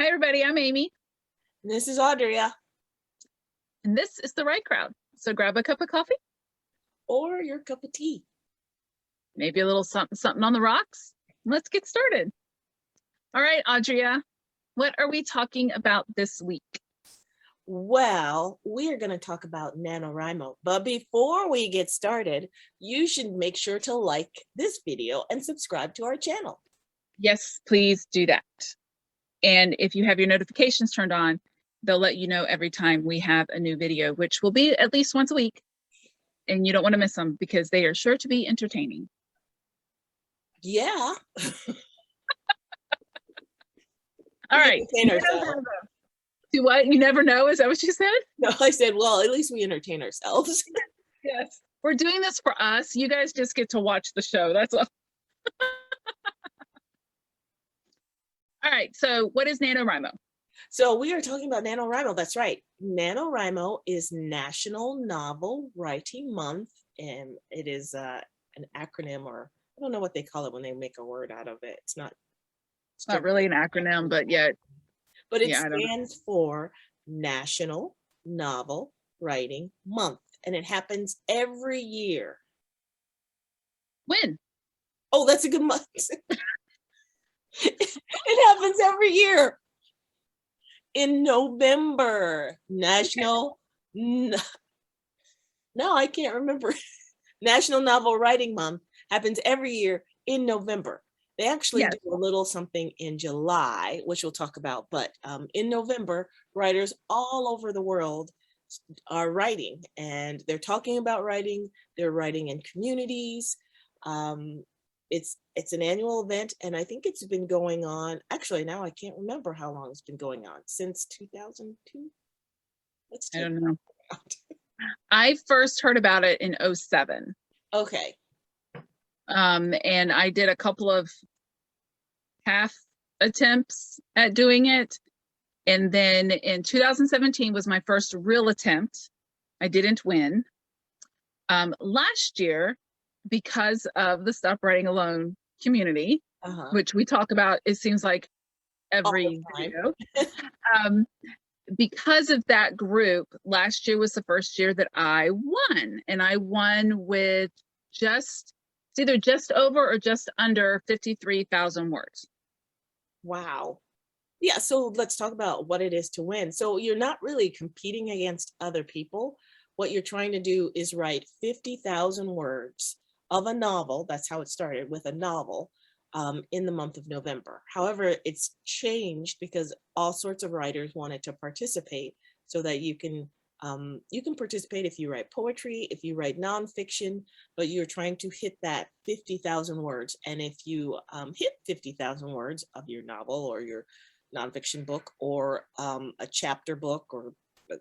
Hi, everybody. I'm Amy, This is Audrea. and this is the Right Crowd. So grab a cup of coffee, Or your cup of tea. maybe a little something, something on the rocks. Let's get started. All right, Audrea, what are we talking about this week? Well, we are going to talk about NaNoWriMo. But before we get started, you should make sure to like this video and subscribe to our channel. Yes, please do that. And if you have your notifications turned on, they'll let you know every time we have a new video, which will be at least once a week. And you don't want to miss them because they are sure to be entertaining. Yeah. All right. Do what? You never know? Is that what you said? No, I said, well, at least we entertain ourselves. Yes. We're doing this for us. You guys just get to watch the show. That's all. All right. So what is NaNoWriMo? So we are talking about NaNoWriMo. That's right. NaNoWriMo is National Novel Writing Month. And it is an acronym, or I don't know what they call it when they make a word out of it. It's not really an acronym, but yet. But it stands for National Novel Writing Month. And it happens every year. When? Oh, that's a good month. It happens every year. In November. National. No, I can't remember. National Novel Writing Month happens every year in November. They actually do a little something in July, which we'll talk about, but in November, writers all over the world are writing, and they're talking about writing. They're writing in communities. It's an annual event, and I think it's been going on. Actually, now I can't remember how long it's been going on, since 2002. I don't know. I first heard about it in 2007. Okay. And I did a couple of half attempts at doing it. And then in 2017 was my first real attempt. I didn't win. Last year, because of the Stop Writing Alone community, which we talk about, it seems like every video. Because of that group, last year was the first year that I won. And I won with it's either just over or just under 53,000 words. Wow. Yeah, so let's talk about what it is to win. So you're not really competing against other people. What you're trying to do is write 50,000 words of a novel. That's how it started, with a novel, in the month of November. However, it's changed because all sorts of writers wanted to participate, so that you can participate if you write poetry, if you write nonfiction, but you're trying to hit that 50,000 words. And if you hit 50,000 words of your novel or your nonfiction book, or a chapter book, or a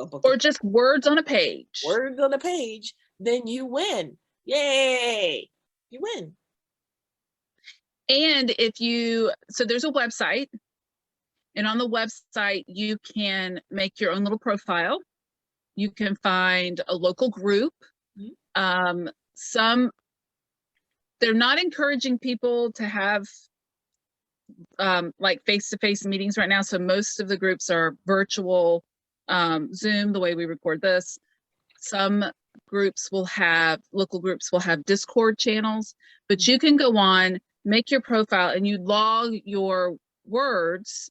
book, or just words on a page. Words on a page, then you win. Yay! You win. And so there's a website, and on the website, you can make your own little profile. You can find a local group. They're not encouraging people to have like face-to-face meetings right now. So most of the groups are virtual, Zoom, the way we record this. Some local groups will have Discord channels, but you can go on, make your profile, and you log your words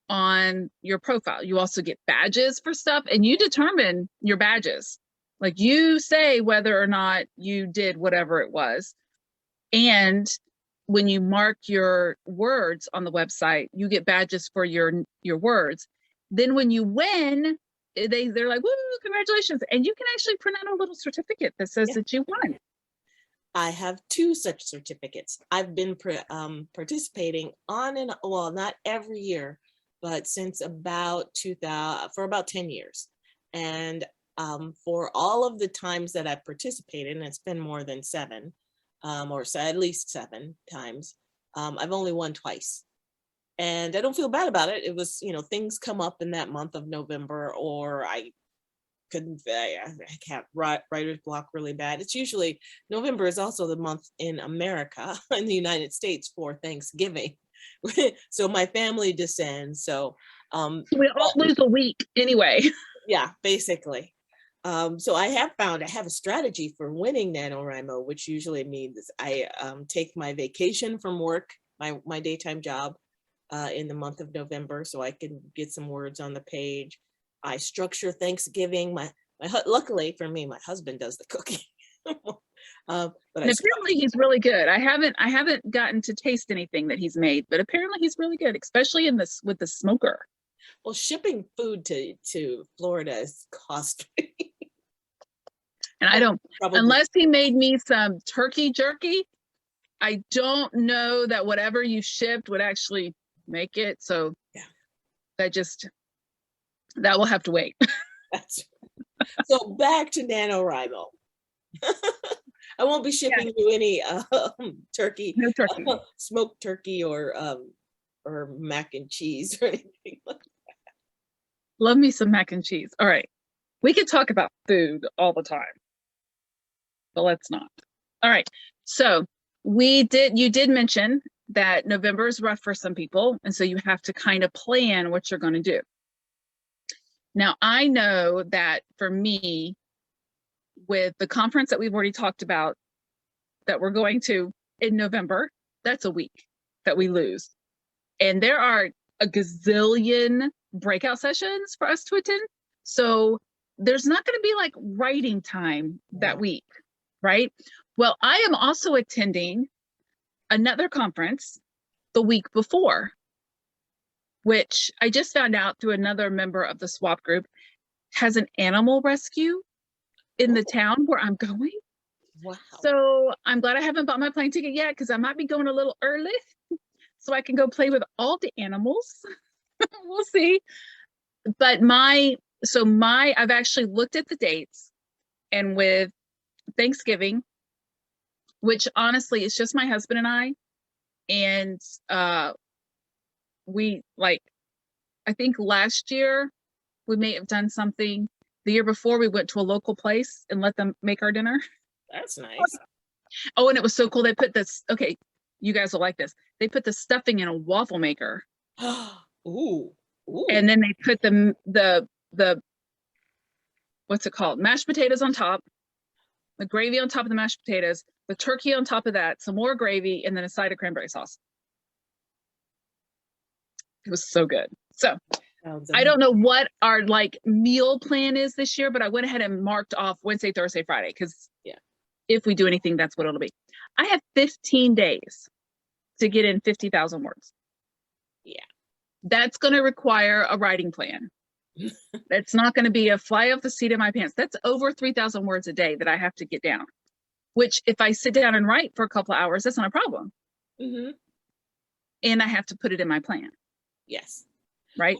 on your profile. You also get badges for stuff, and you determine your badges. Like, you say whether or not you did whatever it was. And when you mark your words on the website, you get badges for your words. Then when you win, they're like, woo, congratulations. And you can actually print out a little certificate that says that you won. I have 2 such certificates. I've been participating on and, well, not every year, but since about 2000, for about 10 years. And for all of the times that I've participated, and it's been more than 7, or so at least 7 times, I've only won twice. And I don't feel bad about it. It was, things come up in that month of November, or I can't, writer's block really bad. It's usually, November is also the month in America, in the United States, for Thanksgiving. So my family descends. So We all lose a week anyway. yeah, basically. So I have a strategy for winning NaNoWriMo, which usually means I take my vacation from work, my daytime job, in the month of November, so I can get some words on the page. I structure Thanksgiving. Luckily for me, my husband does the cooking. But And apparently he's really good. I haven't gotten to taste anything that he's made, but apparently he's really good, especially in this with the smoker. well, shipping food to Florida is costly. And I don't, Probably. unless he made me some turkey jerky, I don't know that whatever you shipped would actually make it. So yeah, that will have to wait. That's so back to NaNoWriMo. I won't be shipping you any turkey, No turkey. Smoked turkey or mac and cheese or anything like that. Love me some mac and cheese. All right. We could talk about food all the time, but let's not. All right. So you did mention that November is rough for some people. And so you have to kind of plan what you're going to do. Now, I know that for me, with the conference that we've already talked about that we're going to in November, that's a week that we lose. And there are a gazillion breakout sessions for us to attend. So there's not going to be like writing time that week, right? Well, I am also attending another conference the week before, which I just found out through another member of the swap group has an animal rescue in the town where I'm going. Wow. So I'm glad I haven't bought my plane ticket yet, because I might be going a little early so I can go play with all the animals. We'll see. But I've actually looked at the dates, and with Thanksgiving, which honestly is just my husband and I, and I think last year we may have done something. The year before, we went to a local place and let them make our dinner. That's nice. Oh, and it was so cool. They put this, okay, you guys will like this. They put the stuffing in a waffle maker. Ooh. And then they put the what's it called? Mashed potatoes on top, the gravy on top of the mashed potatoes, the turkey on top of that, some more gravy, and then a side of cranberry sauce. It was so good. So I don't know what our meal plan is this year, but I went ahead and marked off Wednesday, Thursday, Friday, because if we do anything, that's what it'll be. I have 15 days to get in 50,000 words. Yeah. That's going to require a writing plan. That's not going to be a fly off the seat of my pants. That's over 3,000 words a day that I have to get down, which if I sit down and write for a couple of hours, that's not a problem. Mm-hmm. And I have to put it in my plan. Yes. Right.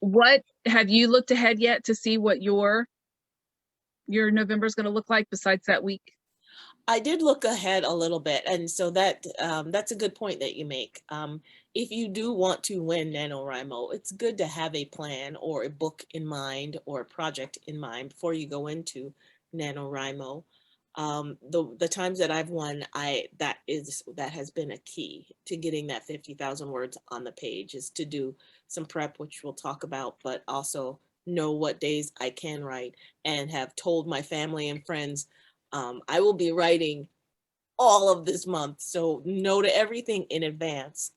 What have you looked ahead yet to see what your November is going to look like besides that week? I did look ahead a little bit, and so that's a good point that you make. If you do want to win NaNoWriMo, it's good to have a plan or a book in mind or a project in mind before you go into NaNoWriMo. The times that I've won, that has been a key to getting that 50,000 words on the page, is to do some prep, which we'll talk about, but also know what days I can write, and have told my family and friends I will be writing all of this month, so no to everything in advance,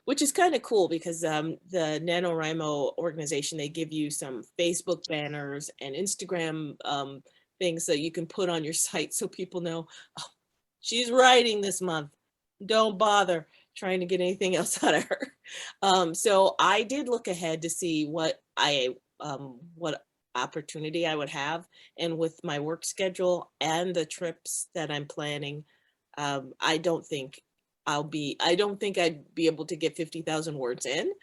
which is kind of cool because the NaNoWriMo organization, they give you some Facebook banners and Instagram things that you can put on your site so people know, oh, she's writing this month. Don't bother trying to get anything else out of her. So I did look ahead to see what opportunity I would have, and with my work schedule and the trips that I'm planning, I don't think I'd be able to get 50,000 words in,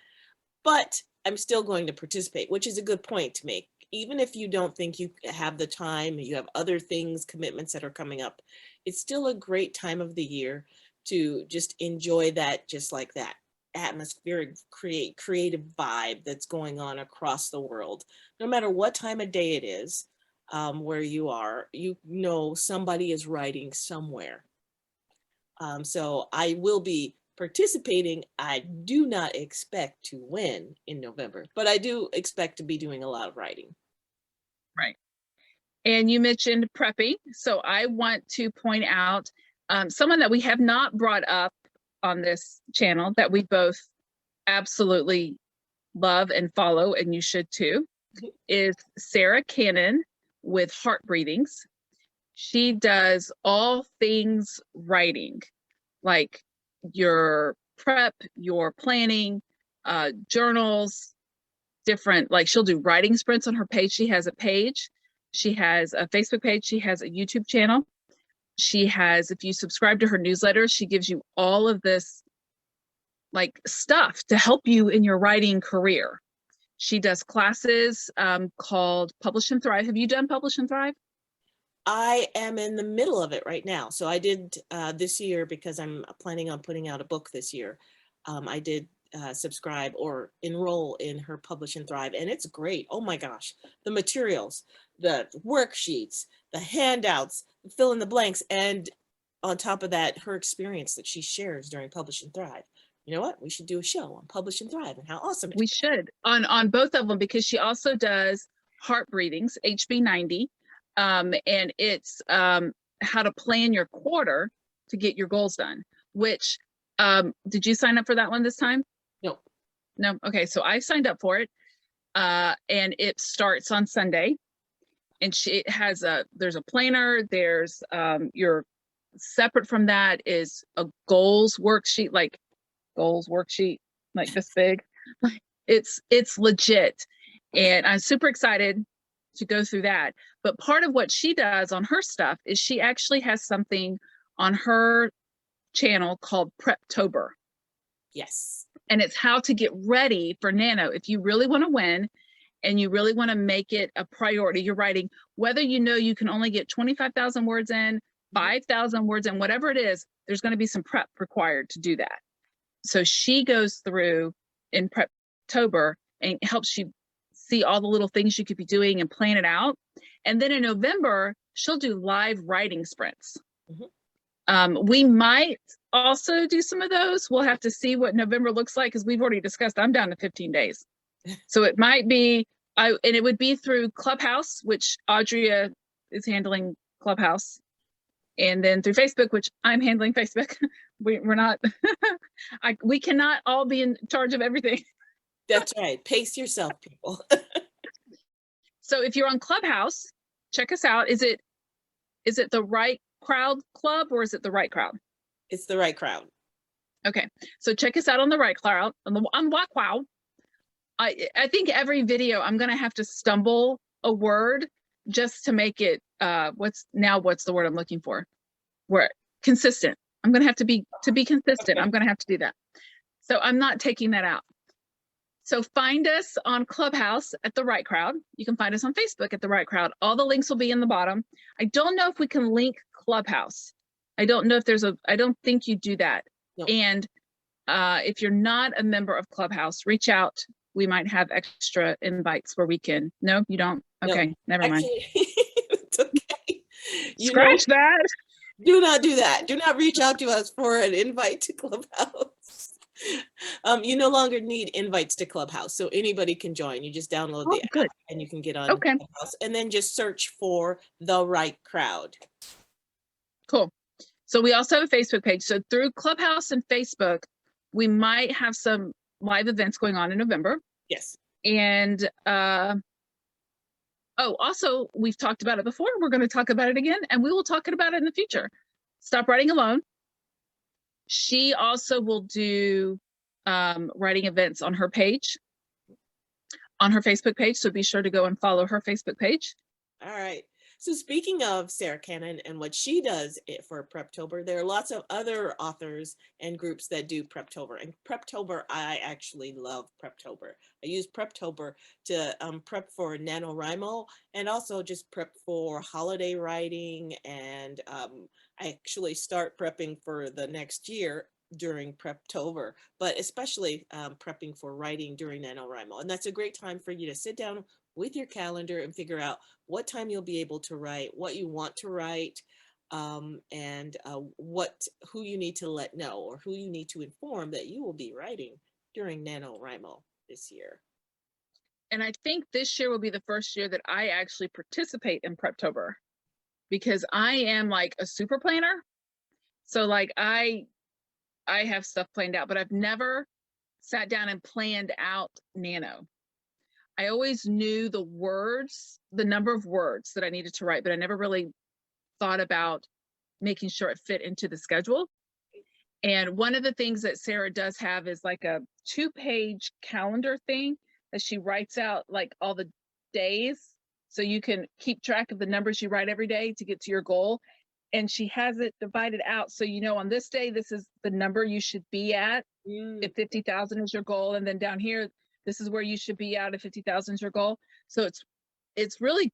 but I'm still going to participate, which is a good point to make. Even if you don't think you have the time, you have other things, commitments that are coming up, it's still a great time of the year to just enjoy that, just like that atmospheric, creative vibe that's going on across the world. No matter what time of day it is, where you are, somebody is writing somewhere. So I will be participating. I do not expect to win in November, but I do expect to be doing a lot of writing. Right. And you mentioned prepping. So I want to point out someone that we have not brought up on this channel that we both absolutely love and follow, and you should too, is Sarah Cannon with Heart Breathings. She does all things writing, like your prep, your planning, journals, different, like she'll do writing sprints on her page. She has a page. She has a Facebook page. She has a YouTube channel. She has, if you subscribe to her newsletter, she gives you all of this like stuff to help you in your writing career. She does classes called Publish and Thrive. Have you done Publish and Thrive? I am in the middle of it right now. So I did this year, because I'm planning on putting out a book this year. I did subscribe or enroll in her Publish and Thrive, and it's great. Oh my gosh, the materials, the worksheets, the handouts, fill in the blanks, and on top of that, her experience that she shares during Publish and Thrive. You know what? We should do a show on Publish and Thrive and how awesome it is. We should on both of them, because she also does Heart Breathings, HB90, and it's how to plan your quarter to get your goals done. Which did you sign up for that one this time? No. No. Okay, so I signed up for it, and it starts on Sunday. And it has there's a planner. There's your separate from that is a goals worksheet, like this big. It's legit, and I'm super excited to go through that. But part of what she does on her stuff is she actually has something on her channel called Preptober. Yes. And it's how to get ready for Nano. If you really want to win and you really want to make it a priority, you're writing, whether you know you can only get 25,000 words in, 5,000 words in, whatever it is, there's going to be some prep required to do that. So she goes through in Preptober and helps you see all the little things you could be doing and plan it out. And then in November, she'll do live writing sprints. We might also do some of those. We'll have to see what November looks like, because we've already discussed I'm down to 15 days. So it might be, and it would be through Clubhouse, which Audrea is handling Clubhouse. And then through Facebook, which I'm handling Facebook. We're not, we cannot all be in charge of everything. That's right. Pace yourself, people. So if you're on Clubhouse, check us out. Is it the Right Crowd Club, or is it the Right Crowd? It's the Right Crowd. Okay, so check us out on the Right Crowd. On Wow. I think every video I'm gonna have to stumble a word just to make it what's the word I'm looking for? Where consistent. I'm gonna have to be consistent. Okay. I'm gonna have to do that. So I'm not taking that out. So find us on Clubhouse at The Right Crowd. You can find us on Facebook at The Right Crowd. All the links will be in the bottom. I don't know if we can link Clubhouse. I don't know if I don't think you do that. No. And if you're not a member of Clubhouse, reach out. We might have extra invites where we can. No, you don't? Okay, no. Never mind. It's okay. Scratch that. Do not do that. Do not reach out to us for an invite to Clubhouse. You no longer need invites to Clubhouse, so anybody can join. You just download the app and you can get on Clubhouse, and then just search for The Right Crowd. Cool. So we also have a Facebook page. So through Clubhouse and Facebook, we might have some live events going on in November. Yes. And also, we've talked about it before. We're going to talk about it again, and we will talk about it in the future. Stop Writing Alone. She also will do writing events on her page, on her Facebook page. So be sure to go and follow her Facebook page. All right. So speaking of Sarah Cannon and what she does for Preptober, there are lots of other authors and groups that do Preptober. And Preptober, I actually love Preptober. I use Preptober to prep for NaNoWriMo, and also just prep for holiday writing. And I actually start prepping for the next year during Preptober, but especially prepping for writing during NaNoWriMo. And that's a great time for you to sit down with your calendar and figure out what time you'll be able to write, what you want to write, and who you need to let know or who you need to inform that you will be writing during NaNoWriMo this year. And I think this year will be the first year that I actually participate in Preptober, because I am like a super planner. So like I have stuff planned out, but I've never sat down and planned out Nano. I always knew the words, the number of words that I needed to write, but I never really thought about making sure it fit into the schedule. And one of the things that Sarah does have is like a 2-page calendar thing that she writes out like all the days, so you can keep track of the numbers you write every day to get to your goal. And she has it divided out, so you know on this day this is the number you should be at if 50,000 is your goal, and then down here this is where you should be at if 50,000 is your goal. So it's really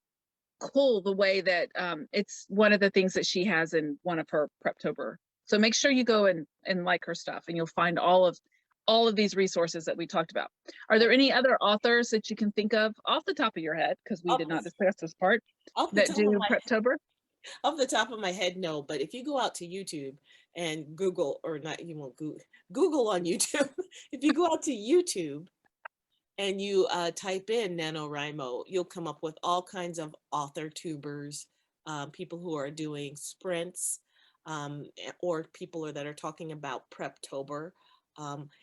cool the way that it's one of the things that she has in one of her Preptober. So make sure you go and like her stuff, and you'll find all of these resources that we talked about. Are there any other authors that you can think of off the top of your head, because we did not discuss this part, that do Preptober? Off the top of my head, no, but if you go out to YouTube and Google, or not, you won't Google on YouTube. If you go out to YouTube and you type in NaNoWriMo, you'll come up with all kinds of author tubers, people who are doing sprints, or people that are talking about Preptober.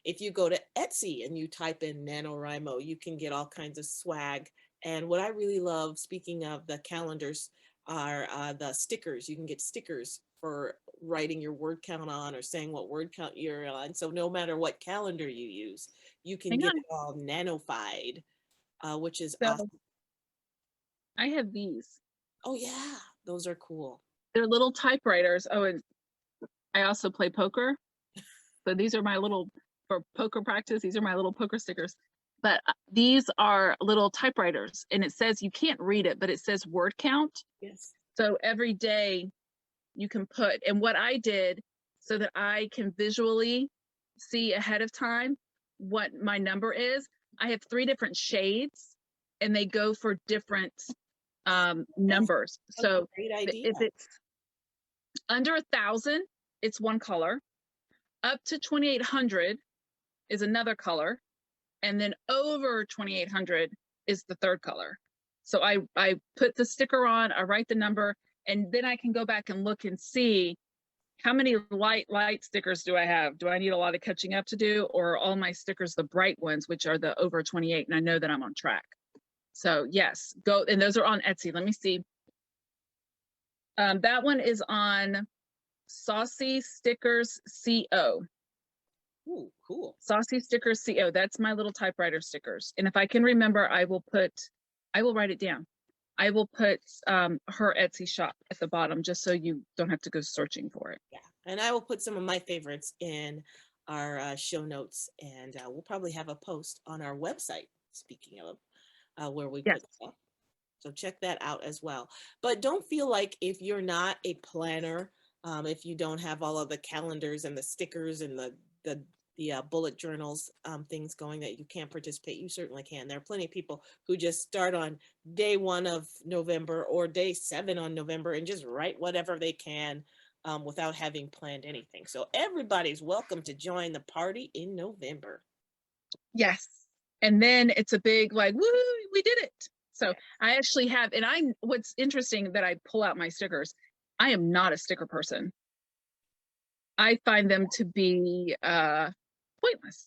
If you go to Etsy and you type in NaNoWriMo, you can get all kinds of swag. And what I really love, speaking of the calendars, are the stickers. You can get stickers for writing your word count on or saying what word count you're on. So no matter what calendar you use, you can get it all nanofied, which is awesome. I have these. Oh yeah, those are cool. They're little typewriters. Oh, and I also play poker. So these are my little, for poker practice, these are my little poker stickers. But these are little typewriters, and it says, you can't read it, but it says word count. Yes. So every day you can put, and what I did so that I can visually see ahead of time what my number is, I have 3 different shades, and they go for different numbers. So if it's under 1,000, it's one color. Up to 2,800 is another color. And then over 2,800 is the third color. So I put the sticker on, I write the number, and then I can go back and look and see how many light stickers do I have? Do I need a lot of catching up to do, or are all my stickers the bright ones, which are the over 28, and I know that I'm on track? So yes, go, and those are on Etsy. Let me see. That one is on Saucy Stickers CO. Ooh, cool. Saucy Stickers CO. That's my little typewriter stickers. And if I can remember, I will write it down. I will put her Etsy shop at the bottom, just so you don't have to go searching for it. Yeah, and I will put some of my favorites in our show notes, and we'll probably have a post on our website, speaking of, where we put stuff. So check that out as well. But don't feel like if you're not a planner, if you don't have all of the calendars and the stickers and the bullet journals, things going, that you can't participate. You certainly can. There are plenty of people who just start on day 1 of November or day 7 on November and just write whatever they can without having planned anything. So everybody's welcome to join the party in November. Yes. And then it's a big like, woo, we did it. So I actually have, and what's interesting that I pull out my stickers, I am not a sticker person. I find them to be pointless.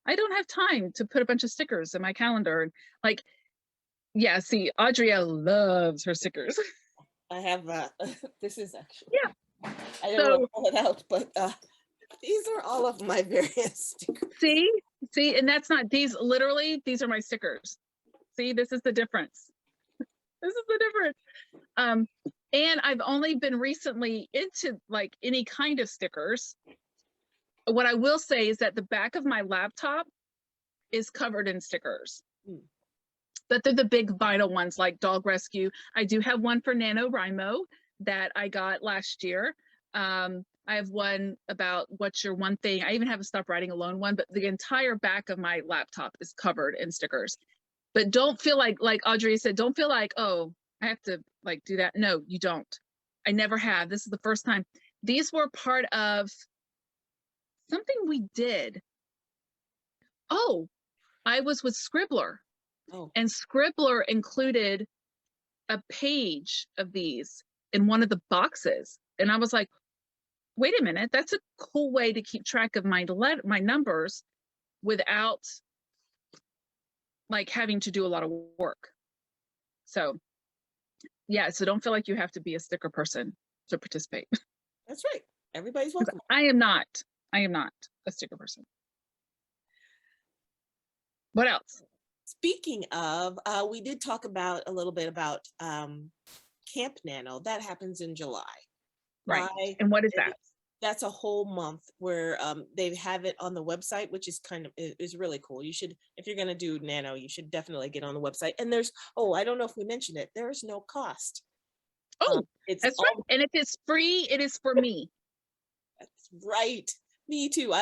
I don't have time to put a bunch of stickers in my calendar. And like, yeah, see, Audrea loves her stickers. I have, this is actually, yeah. I don't want to pull it out, but these are all of my various stickers. See, and that's not, these are my stickers. See, this is the difference. This is the difference. And I've only been recently into like any kind of stickers. What I will say is that the back of my laptop is covered in stickers. But they're the big vinyl ones like Dog Rescue. I do have one for NaNoWriMo that I got last year. I have one about what's your one thing. I even have a Stop Writing Alone one, but the entire back of my laptop is covered in stickers. But don't feel like Audrey said, don't feel like, oh, I have to like do that. No, you don't. I never have. This is the first time. These were part of something we did. Oh, I was with Scribbler, Oh, and Scribbler included a page of these in one of the boxes. And I was like, wait a minute, that's a cool way to keep track of my numbers without like having to do a lot of work. So yeah, so don't feel like you have to be a sticker person to participate. that's right. Everybody's welcome. I am not a sticker person. What else? Speaking of, we did talk about a little bit about Camp Nano. That happens in July. Right. And what is that? That's a whole month where they have it on the website, which is is really cool. You should, if you're going to do Nano, you should definitely get on the website. And there's, oh, I don't know if we mentioned it, there is no cost. Oh, it's that's right. And if it's free, it is for me. That's right. Me too.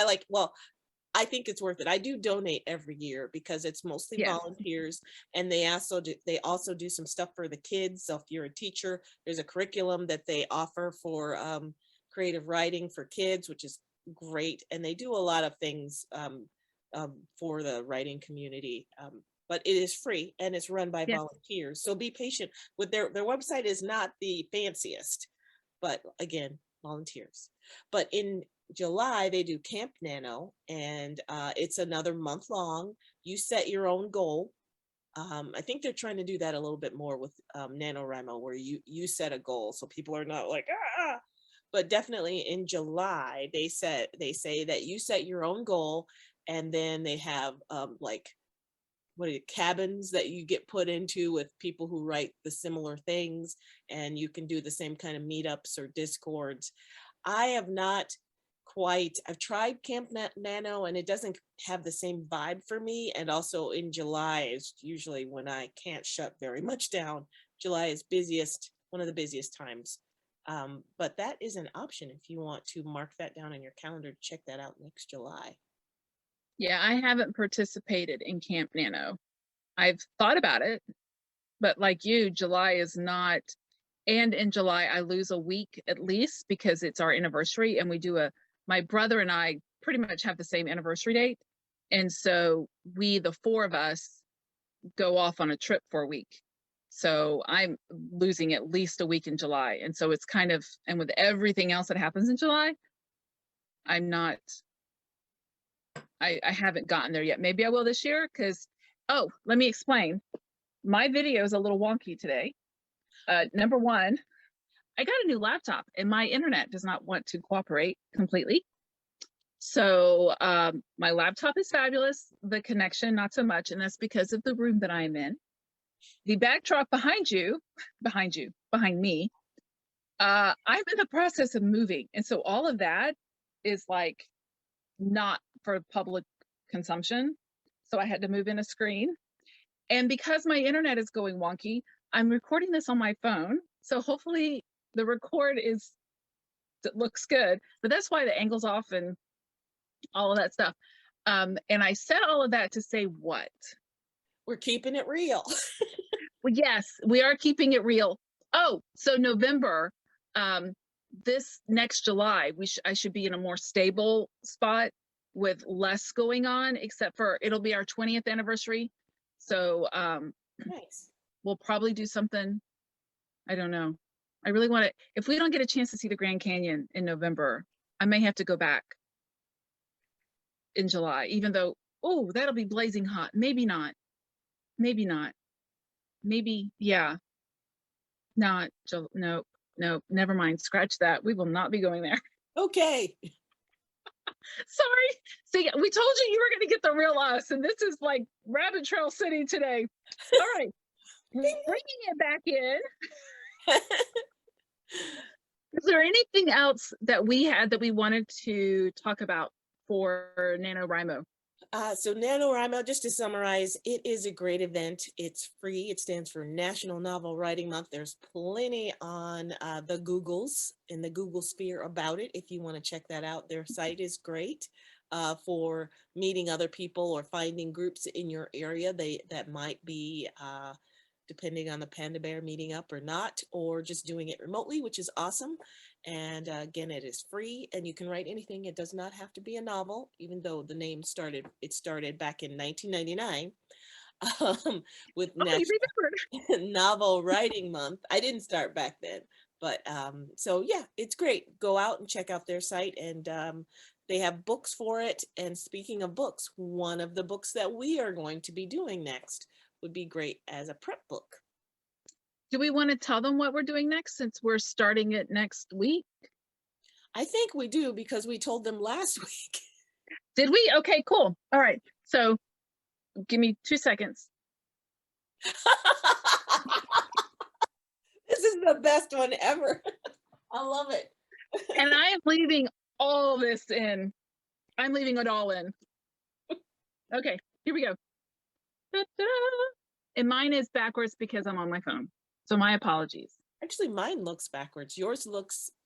I think it's worth it. I do donate every year because it's mostly volunteers, and they also do some stuff for the kids. So if you're a teacher, there's a curriculum that they offer for creative writing for kids, which is great. And they do a lot of things for the writing community. But it is free and it's run by volunteers. So be patient with their website is not the fanciest, but again, volunteers. But in July, they do Camp Nano, and it's another month long. You set your own goal. I think they're trying to do that a little bit more with NaNoWriMo, where you set a goal, so people are not like, ah. But definitely in July, they say that you set your own goal, and then they have like cabins that you get put into with people who write the similar things, and you can do the same kind of meetups or discords. I have not I've tried Camp Nano, and it doesn't have the same vibe for me. And also in July is usually when I can't shut very much down. July is one of the busiest times. But that is an option if you want to mark that down on your calendar to check that out next July. Yeah, I haven't participated in Camp Nano. I've thought about it, but like you, July is not. And in July, I lose a week at least because it's our anniversary, and my brother and I pretty much have the same anniversary date. And so the four of us go off on a trip for a week. So I'm losing at least a week in July. And so it's and with everything else that happens in July, I haven't gotten there yet. Maybe I will this year because, let me explain. My video is a little wonky today. Number one, I got a new laptop and my internet does not want to cooperate completely. So my laptop is fabulous. The connection, not so much. And that's because of the room that I'm in. The backdrop behind me, I'm in the process of moving. And so all of that is like not for public consumption. So I had to move in a screen. And because my internet is going wonky, I'm recording this on my phone. So hopefully the record looks good, but that's why the angle's off and all of that stuff. And I said all of that to say what? We're keeping it real. Well, yes, we are keeping it real. Oh, so November, this next July, I should be in a more stable spot with less going on, except for it'll be our 20th anniversary. So Nice. We'll probably do something. I don't know. I really want to, if we don't get a chance to see the Grand Canyon in November, I may have to go back in July, even though, that'll be blazing hot. Maybe not. Maybe not. Maybe, yeah. Not, no, never mind. Scratch that. We will not be going there. Okay. Sorry. See, we told you were going to get the real us, and this is like Rabbit Trail City today. All right. Bringing it back in. Is there anything else that we had that we wanted to talk about for NaNoWriMo? So NaNoWriMo, just to summarize, it is a great event. It's free. It stands for National Novel Writing Month. There's plenty on the Googles, in the Google sphere about it. If you want to check that out, their site is great for meeting other people or finding groups in your area that might be depending on the Panda Bear meeting up or not, or just doing it remotely, which is awesome. And again, it is free and you can write anything. It does not have to be a novel, even though the name started back in 1999 with Oh, you remembered. Novel Writing Month. I didn't start back then, but so yeah, it's great. Go out and check out their site, and they have books for it. And speaking of books, one of the books that we are going to be doing next would be great as a prep book. Do we want to tell them what we're doing next since we're starting it next week? I think we do, because we told them last week. Did we? Okay, cool. All right. So give me 2 seconds. This is the best one ever. I love it. And I am leaving all this in. I'm leaving it all in. Okay, here we go. Ta-da! And mine is backwards because I'm on my phone. So my apologies. Actually, mine looks backwards. Yours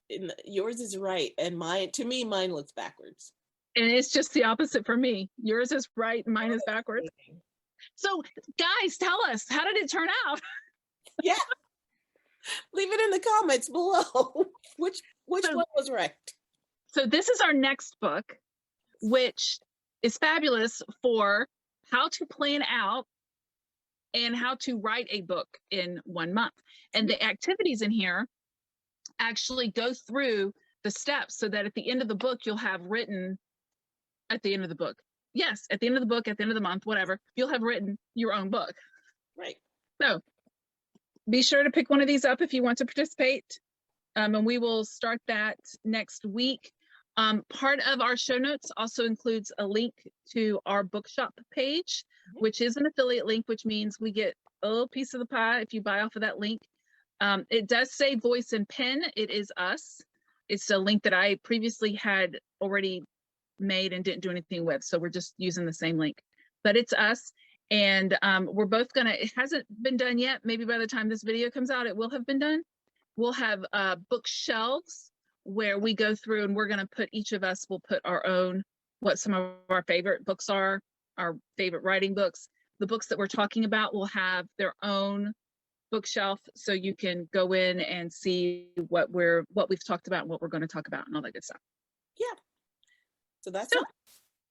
is right, and to me, mine looks backwards. And it's just the opposite for me. Yours is right, and mine is backwards. So guys, tell us, how did it turn out? Yeah. Leave it in the comments below. Which one was right? So this is our next book, which is fabulous for how to plan out and how to write a book in 1 month. And the activities in here actually go through the steps so that at the end of the book, you'll have written at the end of the book. Yes, at the end of the book, at the end of the month, whatever, you'll have written your own book. Right. So be sure to pick one of these up if you want to participate. And we will start that next week. Part of our show notes also includes a link to our bookshop page, which is an affiliate link, which means we get a little piece of the pie if you buy off of that link. It does say Voice and Pen. It is us. It's a link that I previously had already made and didn't do anything with. So we're just using the same link, but it's us. And we're both it hasn't been done yet. Maybe by the time this video comes out, it will have been done. We'll have bookshelves where we go through and we're going to put, each of us will put our own, what some of our favorite books are, our favorite writing books. The books that we're talking about will have their own bookshelf, so you can go in and see what we've talked about and what we're going to talk about and all that good stuff. Yeah. So that's it.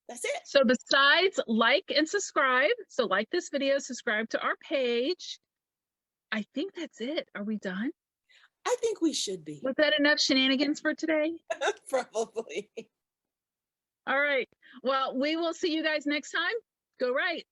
That's it. So besides like and subscribe, so like this video, subscribe to our page. I think that's it. Are we done? I think we should be. Was that enough shenanigans for today? Probably. All right. Well, we will see you guys next time. Go write.